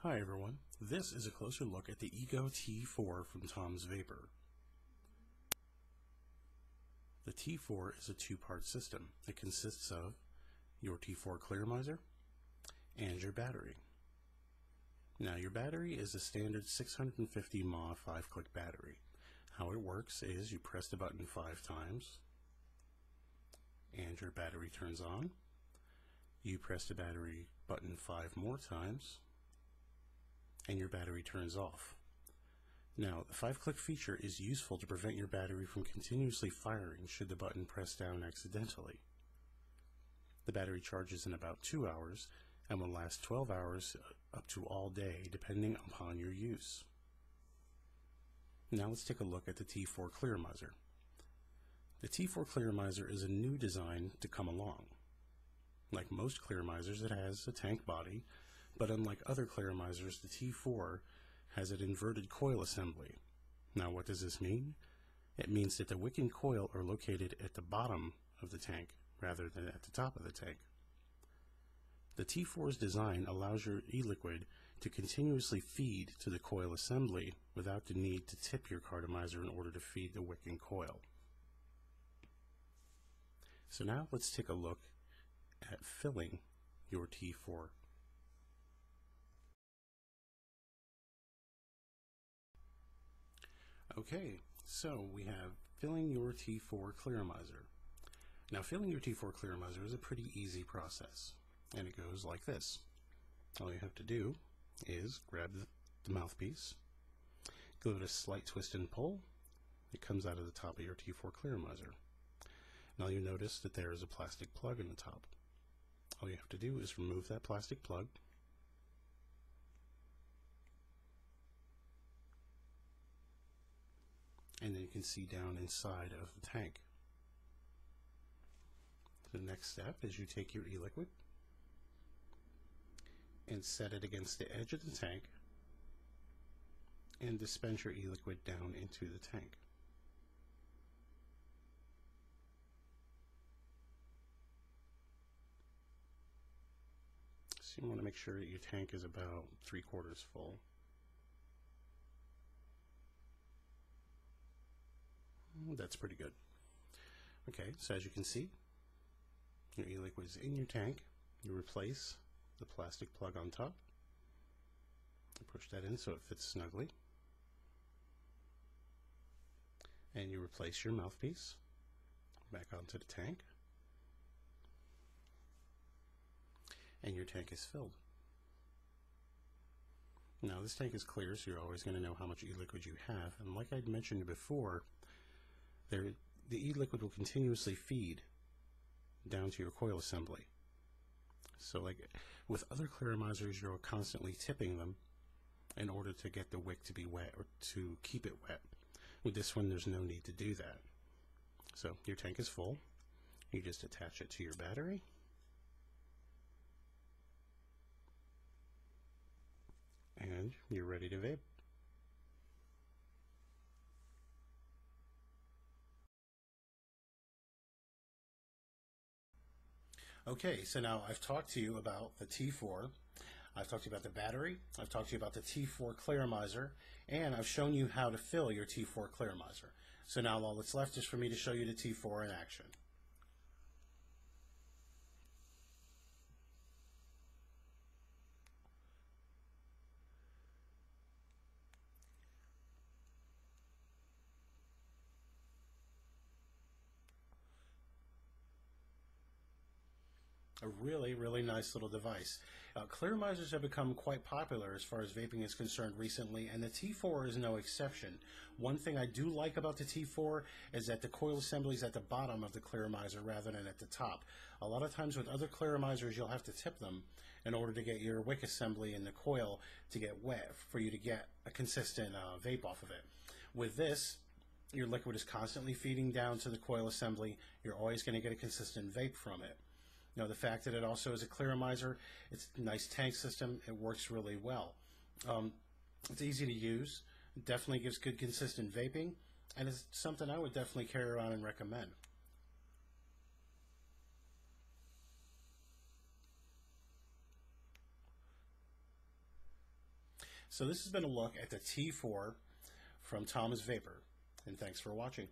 Hi everyone, this is a closer look at the Ego T4 from Tom's Vapor. The T4 is a two-part system. It consists of your T4 Clearmizer and your battery. Now your battery is a standard 650 mAh 5-click battery. How it works is you press the button 5 times and your battery turns on. You press the battery button 5 more times and your battery turns off. Now, the 5-click feature is useful to prevent your battery from continuously firing should the button press down accidentally. The battery charges in about 2 hours and will last 12 hours up to all day depending upon your use. Now let's take a look at the T4 Clearmizer. The T4 Clearmizer is a new design to come along. Like most Clearmizers, it has a tank body, but unlike other Clearmizers, the T4 has an inverted coil assembly. Now what does this mean? It means that the wick and coil are located at the bottom of the tank rather than at the top of the tank. The T4's design allows your e-liquid to continuously feed to the coil assembly without the need to tip your cartomizer in order to feed the wick and coil. So now let's take a look at filling your T4. Okay, so we have filling your T4 Clearmizer. Now filling your T4 Clearmizer is a pretty easy process, and it goes like this. All you have to do is grab the mouthpiece, give it a slight twist and pull. It comes out of the top of your T4 Clearmizer. Now you notice that there is a plastic plug in the top. All you have to do is remove that plastic plug, and then you can see down inside of the tank. The next step is you take your e-liquid and set it against the edge of the tank and dispense your e-liquid down into the tank. So you want to make sure that your tank is about 3/4 full. That's pretty good. Okay, so as you can see, your e-liquid is in your tank. You replace the plastic plug on top. You push that in so it fits snugly. And you replace your mouthpiece back onto the tank. And your tank is filled. Now this tank is clear, so you're always going to know how much e-liquid you have. And like I'd mentioned before, the e-liquid will continuously feed down to your coil assembly. So like with other Clearmizers, you're constantly tipping them in order to get the wick to be wet or to keep it wet. With this one, there's no need to do that. So your tank is full. You just attach it to your battery. And you're ready to vape. Okay, so now I've talked to you about the T4, I've talked to you about the battery, I've talked to you about the T4 Clearmizer, and I've shown you how to fill your T4 Clearmizer. So now all that's left is for me to show you the T4 in action. A really nice little device. Clearmizers have become quite popular as far as vaping is concerned recently, and the T4 is no exception. One thing I do like about the T4 is that the coil assembly is at the bottom of the Clearmizer rather than at the top. A lot of times with other Clearmizers, you'll have to tip them in order to get your wick assembly and the coil to get wet for you to get a consistent vape off of it. With this, your liquid is constantly feeding down to the coil assembly. You're always going to get a consistent vape from it. Now, the fact that it also is a Clearmizer, it's a nice tank system, it works really well. It's easy to use, it definitely gives good consistent vaping, and it's something I would definitely carry around and recommend. So this has been a look at the T4 from Thomas Vapor, and thanks for watching.